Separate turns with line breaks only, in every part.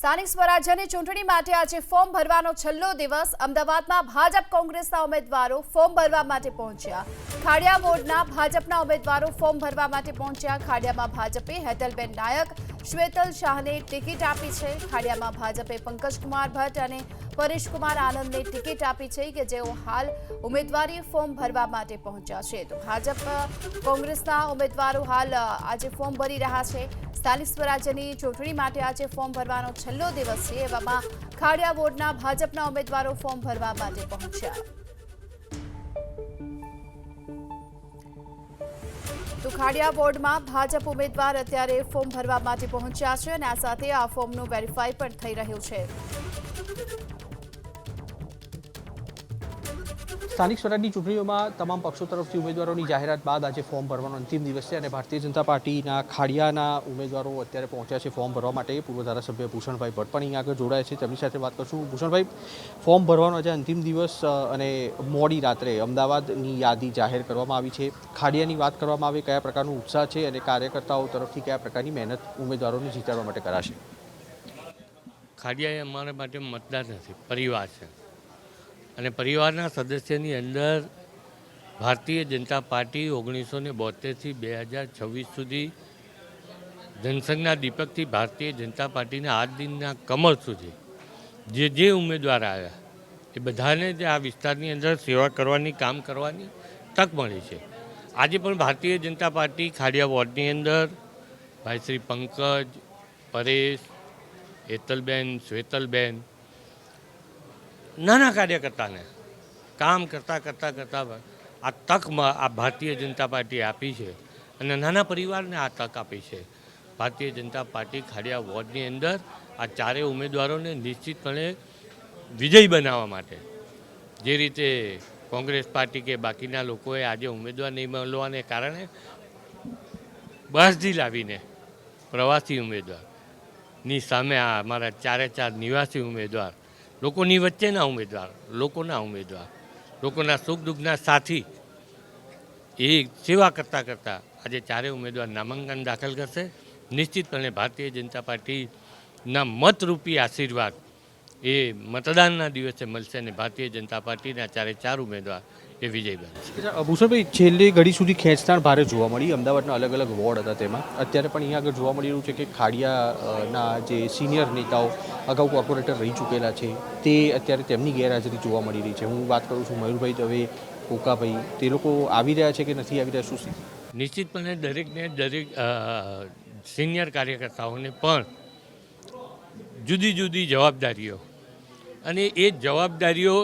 સ્થાનિક સ્વરાજ્યની ચૂંટણી માટે આજે ફોર્મ ભરવાનો છેલ્લો દિવસ અમદાવાદમાં ભાજપ કોંગ્રેસના ઉમેદવારો ફોર્મ ભરવા માટે પહોંચ્યા। ખાડિયા વોર્ડના ભાજપના ઉમેદવારો ફોર્મ ભરવા માટે પહોંચ્યા। ખાડિયામાં ભાજપે હેતલબેન નાયક, શ્વેતલ શાહને ટિકિટ આપી છે। ખાડિયામાં ભાજપે પંકજકુમાર ભટ્ટ અને પરેશકુમાર આનંદને ટિકિટ આપી છે કે જેઓ હાલ ઉમેદવારી ફોર્મ ભરવા માટે પહોંચ્યા છે। તો ભાજપ કોંગ્રેસના ઉમેદવારો હાલ આજે ફોર્મ ભરી રહ્યા છે। સ્થાનિક સ્વરાજ્યની ચૂંટણી માટે આજે ફોર્મ ભરવાનો છેલ્લો દિવસ છે। એવામાં ખાડિયા વોર્ડના ભાજપના ઉમેદવારો ફોર્મ ભરવા માટે પહોંચ્યા। તો ખાડિયા વોર્ડમાં ભાજપ ઉમેદવાર અત્યારે ફોર્મ ભરવા માટે પહોંચ્યા છે અને આ સાથે આ ફોર્મનું વેરીફાઈ પણ થઈ રહ્યું છે।
સ્થાનિક સ્વરાજની ચૂંટણીઓમાં તમામ પક્ષો તરફથી ઉમેદવારોની જાહેરાત બાદ આજે ફોર્મ ભરવાનો અંતિમ દિવસ છે અને ભારતીય જનતા પાર્ટીના ખાડિયાના ઉમેદવારો અત્યારે પહોંચ્યા છે ફોર્મ ભરવા માટે। પૂર્વ ધારાસભ્ય ભૂષણભાઈ ભટ્ટ પણ અહીં આગળ જોડાયા છે, તેમની સાથે વાત કરશું। ભૂષણભાઈ, ફોર્મ ભરવાનો આજે અંતિમ દિવસ અને મોડી રાત્રે અમદાવાદની યાદી જાહેર કરવામાં આવી છે। ખાડિયાની વાત કરવામાં આવે, કયા પ્રકારનો ઉત્સાહ છે અને કાર્યકર્તાઓ તરફથી કયા પ્રકારની મહેનત ઉમેદવારોને જીતાડવા માટે કરાશે?
ખાડિયા એ અમારા માટે મતદાર નથી, પરિવાર છે અને પરિવારના સદસ્યની અંદર ભારતીય જનતા પાર્ટી 1972થી 2026 સુધી જનસંઘના દીપકથી ભારતીય જનતા પાર્ટીના આજ દિનના કમળ સુધી જે ઉમેદવાર આવ્યા એ બધાને જ આ વિસ્તારની અંદર સેવા કરવાની, કામ કરવાની તક મળી છે। આજે પણ ભારતીય જનતા પાર્ટી ખાડિયા વોર્ડની અંદર ભાઈ શ્રી પંકજ, પરેશ, હેતલબેન, શ્વેતલબેન, નાના કાર્યકર્તાને કામ કરતાં આ તકમાં આ ભારતીય જનતા પાર્ટીએ આપી છે અને નાના પરિવારને આ તક આપી છે। ભારતીય જનતા પાર્ટી ખાડિયા વોર્ડની અંદર આ ચારેય ઉમેદવારોને નિશ્ચિતપણે વિજયી બનાવવા માટે, જે રીતે કોંગ્રેસ પાર્ટી કે બાકીના લોકોએ આજે ઉમેદવાર નહીં મળવાને કારણે બહારથી લાવીને પ્રવાસી ઉમેદવારની સામે આ અમારા ચાર નિવાસી ઉમેદવાર, લોકોની વચ્ચેના ઉમેદવાર, લોકોના સુખ દુઃખના સાથી, એ સેવા કરતાં આજે ચારેય ઉમેદવાર નામાંકન દાખલ કરશે। નિશ્ચિતપણે ભારતીય જનતા પાર્ટીના મતરૂપી આશીર્વાદ એ મતદાનના દિવસે મળશે અને ભારતીય જનતા પાર્ટીના ચાર ઉમેદવાર એ વિજય બનશે।
ભૂષણભાઈ, છેલ્લી ઘડી સુધી ખેંચતાણ ભારે જોવા મળી। અમદાવાદના અલગ અલગ વોર્ડ હતા, તેમાં અત્યારે પણ અહીંયા આગળ જોવા મળી રહ્યું છે કે ખાડિયાના જે સિનિયર નેતાઓ અગાઉ કોર્પોરેટર રહી ચૂકેલા છે તે અત્યારે તેમની ગેરહાજરી જોવા મળી રહી છે। હું વાત કરું છું મયુરભાઈ દવે, કોકાભાઈ, તે લોકો આવી રહ્યા છે કે નથી આવી રહ્યા? શું
નિશ્ચિતપણે દરેક સિનિયર કાર્યકર્તાઓને પણ જુદી જવાબદારીઓ અને એ જવાબદારીઓ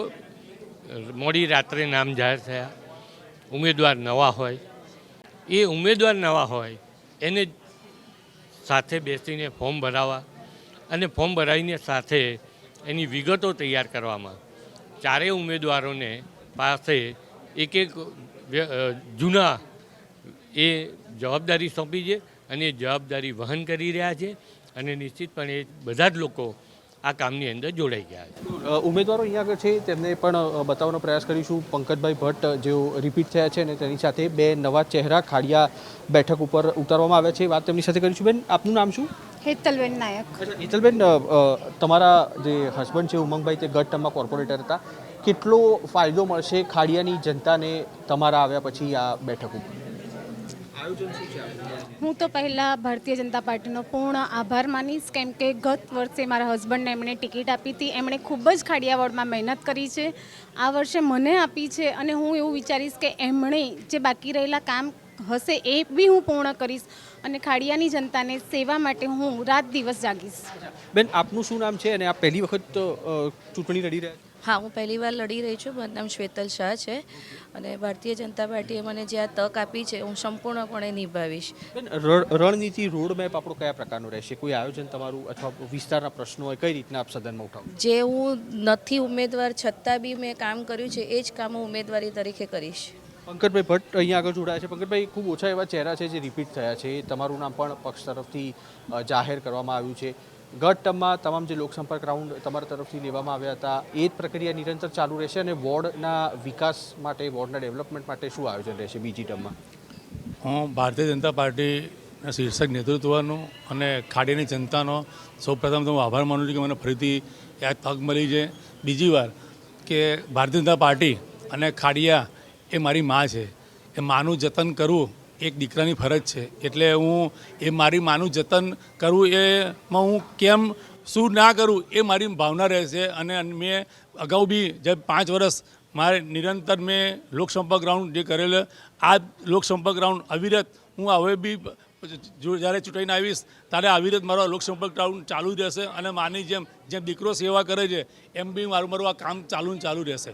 મોડી રાત્રે નામ જાહેર થયા, ઉમેદવાર નવા હોય એને સાથે બેસીને ફોર્મ ભરાવા અને ફોર્મ ભરાવીને સાથે એની વિગતો તૈયાર કરવામાં ચારેય ઉમેદવારોને પાસે એક જૂના એ જવાબદારી સોંપી છે અને એ જવાબદારી વહન કરી રહ્યા છે અને નિશ્ચિતપણે બધા જ લોકો આ કામની અંદર જોડાઈ ગયા છે।
ઉમેદવારો અહીંયા આગળ છે તેમને પણ બતાવવાનો પ્રયાસ કરીશું। પંકજભાઈ ભટ્ટ જેઓ રિપીટ થયા છે અને તેની સાથે બે નવા ચહેરા ખાડિયા બેઠક ઉપર ઉતારવામાં આવ્યા છે, વાત તેમની સાથે કરીશું। બેન, આપનું નામ શું?
હેતલબેન નાયક।
હેતલબેન, તમારા જે હસબન્ડ છે ઉમંગભાઈ, તે ગત ટર્મમાં કોર્પોરેટર હતા, કેટલો ફાયદો મળશે ખાડિયાની જનતાને તમારા આવ્યા પછી આ બેઠક ઉપર?
હું તો પહેલાં ભારતીય જનતા પાર્ટીનો પૂર્ણ આભાર માનીશ, કેમ કે ગત વર્ષે મારા હસબન્ડને એમણે ટિકિટ આપી હતી, એમણે ખૂબ જ ખાડિયા વોર્ડમાં મહેનત કરી છે, આ વર્ષે મને આપી છે અને હું એવું વિચારીશ કે એમણે જે બાકી રહેલા કામ હશે એ બી હું પૂર્ણ કરીશ અને ખાડિયાની જનતાને સેવા માટે હું રાત દિવસ જાગીશ।
બેન, આપનું શું નામ છે અને આપ પહેલી વખત ચૂંટણી લડી રહ્યા છો?
હા, હું પહેલી વાર લડી રહી છું। મારું નામ શ્વેતલ શાહ છે અને ભારતીય જનતા પાર્ટીએ મને જે આ તક આપી છે હું સંપૂર્ણપણે નિભાવીશ।
બેન, રણનીતિ, રોડ મેપ આપણો કયા પ્રકારનો રહેશે? કોઈ આયોજન તમારું અથવા વિસ્તારના પ્રશ્નો હોય કઈ રીતના આપ સદનમાં ઉઠાવો?
જે હું નથી ઉમેદવાર છતાં બી મેં કામ કર્યું છે એ જ કામ હું ઉમેદવારી તરીકે કરીશ।
પંકજભાઈ ભટ્ટ અહીંયા આગળ જોડાયા છે। પંકજભાઈ, ખૂબ ઓછા એવા ચહેરા છે જે રિપીટ થયા છે, તમારું નામ પણ પક્ષ તરફથી જાહેર કરવામાં આવ્યું છે। ગત ટર્મમાં તમામ જે લોકસંપર્ક રાઉન્ડ તમારા તરફથી લેવામાં આવ્યા હતા એ જ પ્રક્રિયા નિરંતર ચાલુ રહેશે અને વોર્ડના વિકાસ માટે, વોર્ડના ડેવલપમેન્ટ માટે શું આયોજન રહેશે બીજી ટર્મમાં?
ભારતીય જનતા પાર્ટી અને શીર્ષક નેતૃત્વનો અને ખાડીની જનતાનો સૌપ્રથમ તો હું આભાર માનું છું કે મને ફરીથી આ તક મળી છે. બીજી વાર કે ભારતીય જનતા પાર્ટી અને ખાડિયા એ મારી મા છે. એ માનું જતન કરવું એક દીકરાની ફરજ છે. એટલે હું એ મારી માનું જતન કરવું એમાં હું કેમ શું ના કરું એ મારી ભાવના રહેશે. અને મેં અગાઉ બી જે 5 વર્ષ મારે નિરંતર મેં લોકસંપર્ક રાઉન્ડ જે કરેલો, આ લોકસંપર્ક રાઉન્ડ અવિરત હું હવે બી જ્યારે ચૂંટાઈને આવીશ ત્યારે અવિરત મારો લોકસંપર્ક રાઉન્ડ ચાલુ જ રહેશે. અને માની જેમ દીકરો સેવા કરે છે એમ બી મારું આ કામ ચાલુ રહેશે.